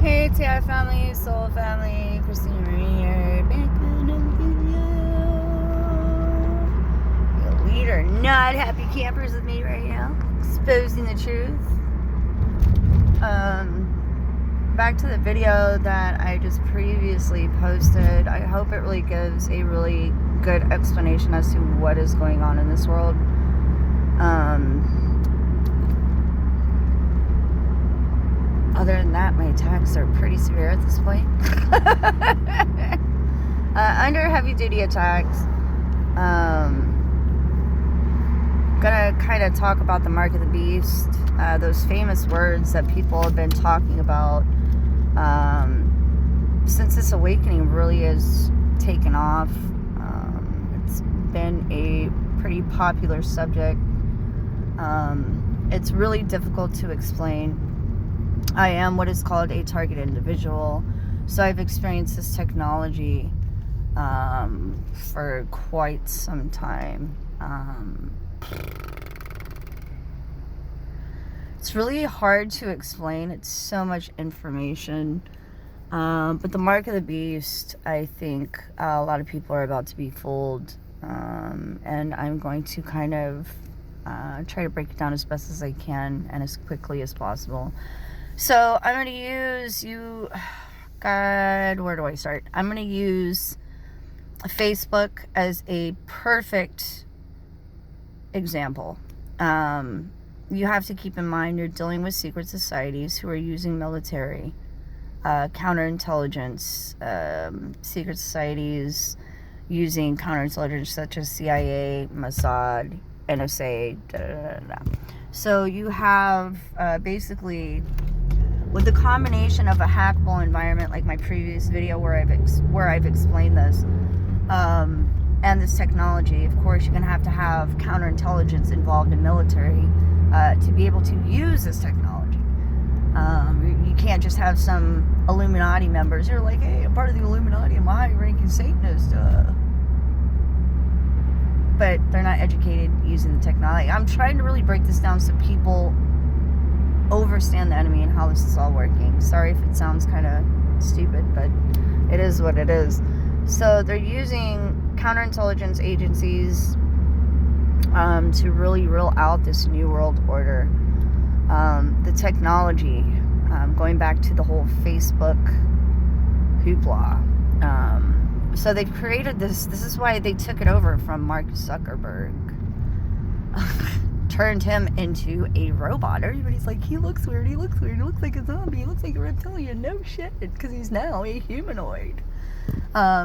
Hey TI family, soul family, Christina Marie here, back with another video. You lead are not happy campers with me right now, exposing the truth. Back to the video that I just previously posted. I hope it really gives a really good explanation as to what is going on in this world. Other than that, my attacks are pretty severe at this point. Under heavy duty attacks, gonna kind of talk about the mark of the beast, those famous words that people have been talking about since this awakening really has taken off. It's been a pretty popular subject. It's really difficult to explain. I am what is called a target individual, so I've experienced this technology for quite some time. It's really hard to explain. It's so much information, but the mark of the beast, I think a lot of people are about to be fooled, and I'm going to kind of try to break it down as best as I can and as quickly as possible. So I'm going to use God, where do I start? I'm going to use Facebook as a perfect example. You have to keep in mind you're dealing with secret societies who are using military, counterintelligence, secret societies using counterintelligence such as CIA, Mossad, NSA, So you have basically, with the combination of a hackable environment like my previous video where I've explained this, and this technology, of course, you're going to have counterintelligence involved in military to be able to use this technology. You can't just have some Illuminati members who are like, hey, I'm part of the Illuminati, I'm a high-ranking Satanist, but they're not educated using the technology. I'm trying to really break this down so people understand the enemy and how this is all working. Sorry if it sounds kind of stupid, but it is what it is. So they're using counterintelligence agencies to really rule out this new world order. The technology, going back to the whole Facebook hoopla. So they've created this. This is why they took it over from Mark Zuckerberg. Turned him into a robot. Everybody's like, he looks weird, he looks weird, he looks like a zombie, he looks like a reptilian. No shit, because he's now a humanoid.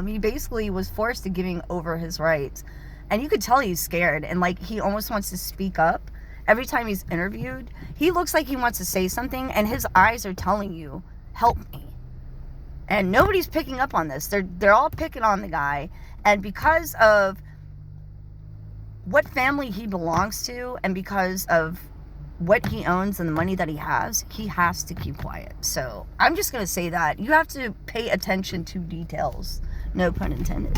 He basically was forced to giving over his rights. And you could tell he's scared, and like he almost wants to speak up. Every time he's interviewed, he looks like he wants to say something, and his eyes are telling you, help me. And nobody's picking up on this. They're all picking on the guy, and because of what family he belongs to and because of what he owns and the money that he has to keep quiet. So I'm just going to say that. You have to pay attention to details. No pun intended.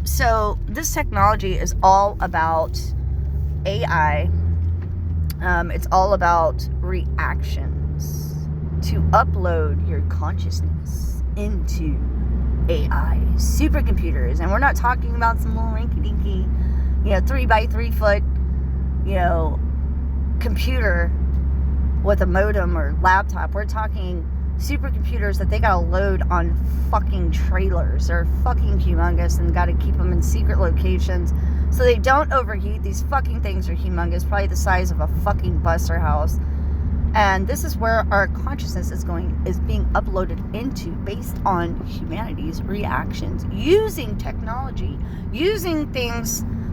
So this technology is all about AI. It's all about reactions to upload your consciousness into AI supercomputers. And we're not talking about some little rinky-dinky, 3x3 foot, computer with a modem or laptop. We're talking supercomputers that they gotta load on fucking trailers. They're fucking humongous and gotta keep them in secret locations so they don't overheat. These fucking things are humongous, probably the size of a fucking bus or house. And this is where our consciousness is being uploaded into based on humanity's reactions, using technology, using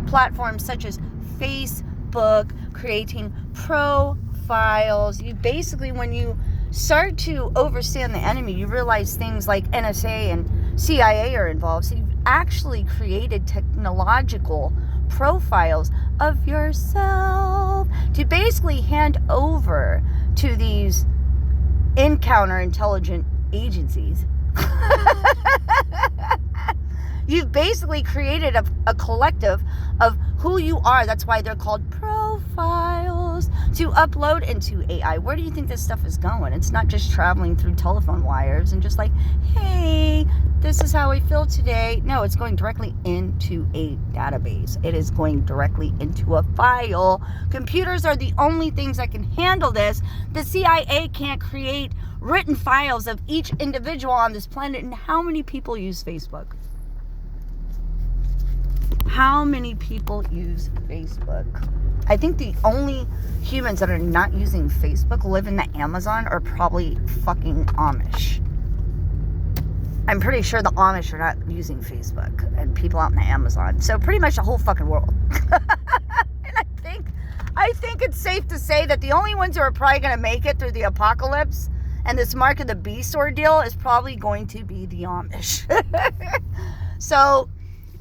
platforms such as Facebook, creating profiles. You basically, when you start to understand the enemy, you realize things like NSA and CIA are involved. So you've actually created technological profiles of yourself to basically hand over to these counterintelligence agencies. You've basically created a collective of who you are. That's why they're called profiles. files to upload into AI. Where do you think this stuff is going? It's not just traveling through telephone wires and just like, hey, this is how I feel today. No, it's going directly into a database. It is going directly into a file. Computers are the only things that can handle this. The CIA can't create written files of each individual on this planet. And how many people use Facebook? How many people use Facebook? I think the only humans that are not using Facebook live in the Amazon are probably fucking Amish. I'm pretty sure the Amish are not using Facebook and people out in the Amazon. So pretty much the whole fucking world. And I think it's safe to say that the only ones who are probably going to make it through the apocalypse and this Mark of the Beast ordeal is probably going to be the Amish. So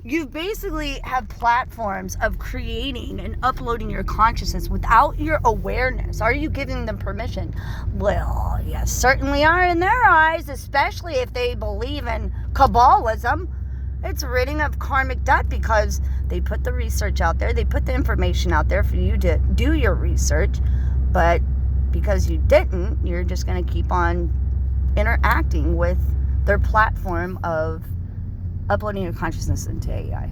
you basically have platforms of creating and uploading your consciousness without your awareness. Are you giving them permission? Well, yes, certainly are in their eyes, especially if they believe in Kabbalism. It's ridding of karmic debt because they put the research out there. They put the information out there for you to do your research. But because you didn't, you're just going to keep on interacting with their platform of uploading your consciousness into AI.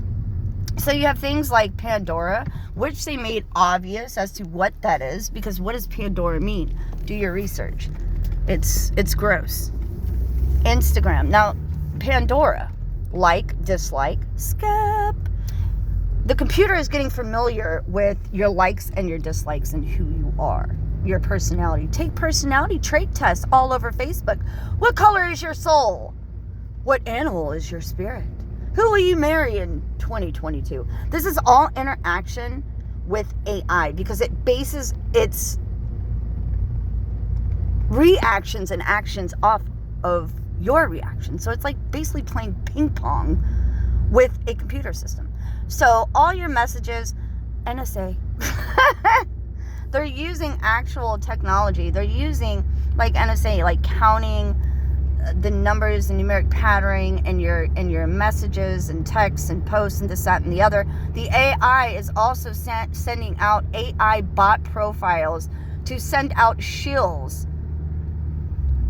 So you have things like Pandora, which they made obvious as to what that is, because what does Pandora mean? Do your research. It's gross. Instagram. Now, Pandora, like, dislike, skip. The computer is getting familiar with your likes and your dislikes and who you are, your personality. Take personality trait tests all over Facebook. What color is your soul? What animal is your spirit? Who will you marry in 2022? This is all interaction with AI because it bases its reactions and actions off of your reaction. So it's like basically playing ping pong with a computer system. So all your messages, NSA, they're using actual technology. They're using like NSA, like counting the numbers and numeric patterning and your messages and texts and posts and this, that, and the other. The AI is also sending out AI bot profiles to send out shills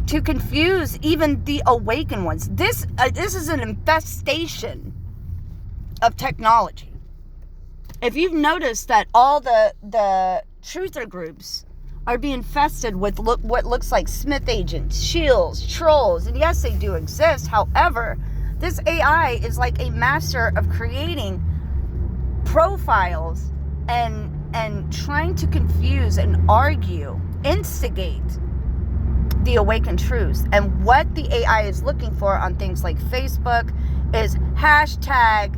to confuse even the awakened ones. This is an infestation of technology. If you've noticed that all the truther groups are being infested with what looks like Smith agents, shills, trolls, and yes, they do exist. However, this AI is like a master of creating profiles and trying to confuse and argue, instigate the awakened truths. And what the AI is looking for on things like Facebook is hashtag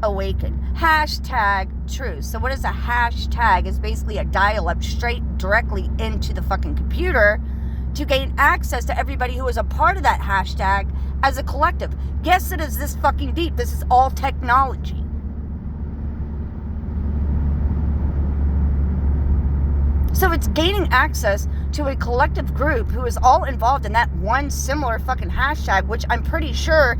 awaken, hashtag truth. So what is a hashtag? It's basically a dial-up straight directly into the fucking computer to gain access to everybody who is a part of that hashtag as a collective. Yes, it is this fucking deep. This is all technology. So it's gaining access to a collective group who is all involved in that one similar fucking hashtag, which I'm pretty sure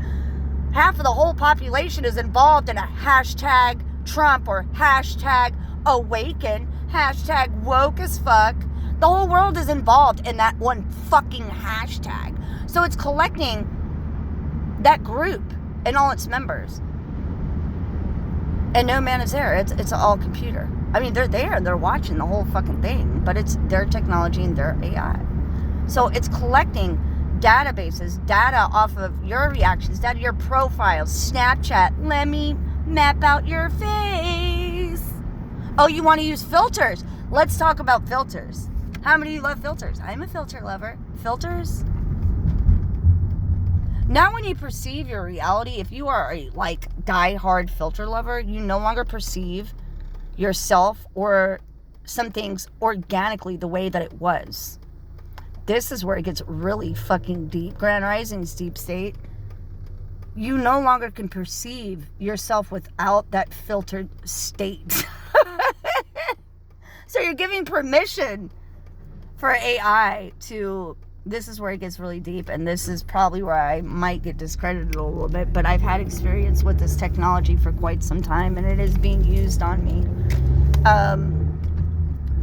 half of the whole population is involved in a hashtag Trump or hashtag awaken, hashtag woke as fuck. The whole world is involved in that one fucking hashtag. So it's collecting that group and all its members. And no man is there. It's all computer. I mean, they're there. They're watching the whole fucking thing. But it's their technology and their AI. So it's collecting databases, data off of your reactions, data, your profiles, Snapchat. Let me map out your face. Oh, you want to use filters? Let's talk about filters. How many of you love filters? I'm a filter lover. Filters? Now when you perceive your reality, if you are a die-hard filter lover, you no longer perceive yourself or some things organically the way that it was. This is where it gets really fucking deep. Grand Rising's deep state. You no longer can perceive yourself without that filtered state. So you're giving permission for AI to... This is where it gets really deep, and this is probably where I might get discredited a little bit, but I've had experience with this technology for quite some time, and it is being used on me.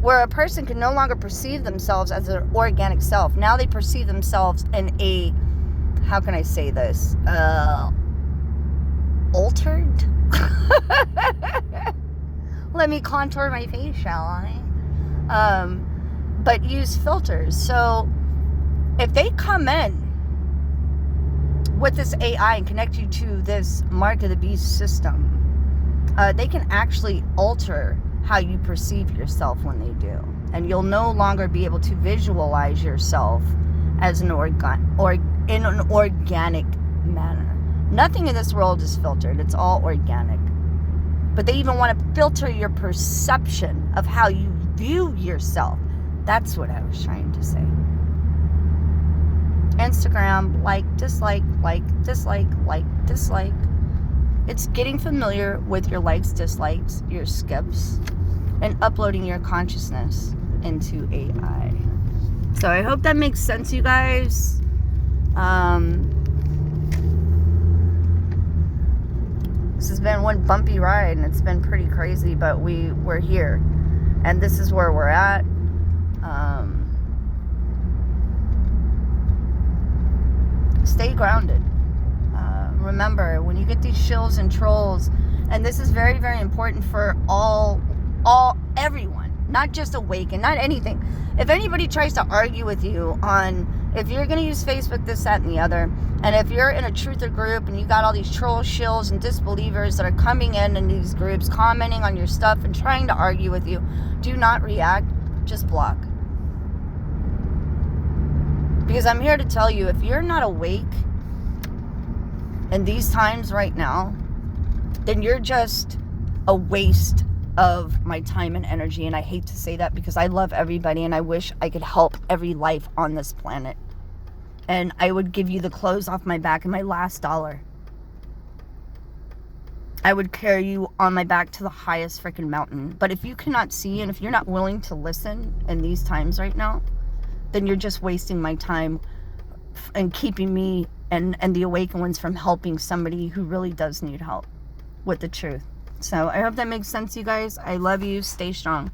where a person can no longer perceive themselves as an organic self. Now they perceive themselves in a, how can I say this, altered? Let me contour my face, shall I? But use filters. So if they come in with this AI and connect you to this Mark of the Beast system, they can actually alter how you perceive yourself when they do. And you'll no longer be able to visualize yourself as in an organic manner. Nothing in this world is filtered. It's all organic. But they even want to filter your perception of how you view yourself. That's what I was trying to say. Instagram, like, dislike, dislike. It's getting familiar with your likes, dislikes, your skips, and uploading your consciousness into AI. So I hope that makes sense, you guys. This has been one bumpy ride, and it's been pretty crazy, but we're here, and this is where we're at. Stay grounded. Remember, when you get these shills and trolls, and this is very, very important for everyone, not just Awaken, not anything. If anybody tries to argue with you on if you're going to use Facebook, this, that, and the other, and if you're in a truther group and you got all these troll shills and disbelievers that are coming in these groups, commenting on your stuff and trying to argue with you, do not react, just block. Because I'm here to tell you, if you're not awake in these times right now, then you're just a waste of my time and energy. And I hate to say that because I love everybody and I wish I could help every life on this planet. And I would give you the clothes off my back and my last dollar. I would carry you on my back to the highest freaking mountain. But if you cannot see and if you're not willing to listen in these times right now, then you're just wasting my time and keeping me and the Awakened Ones from helping somebody who really does need help with the truth. So I hope that makes sense, you guys. I love you. Stay strong.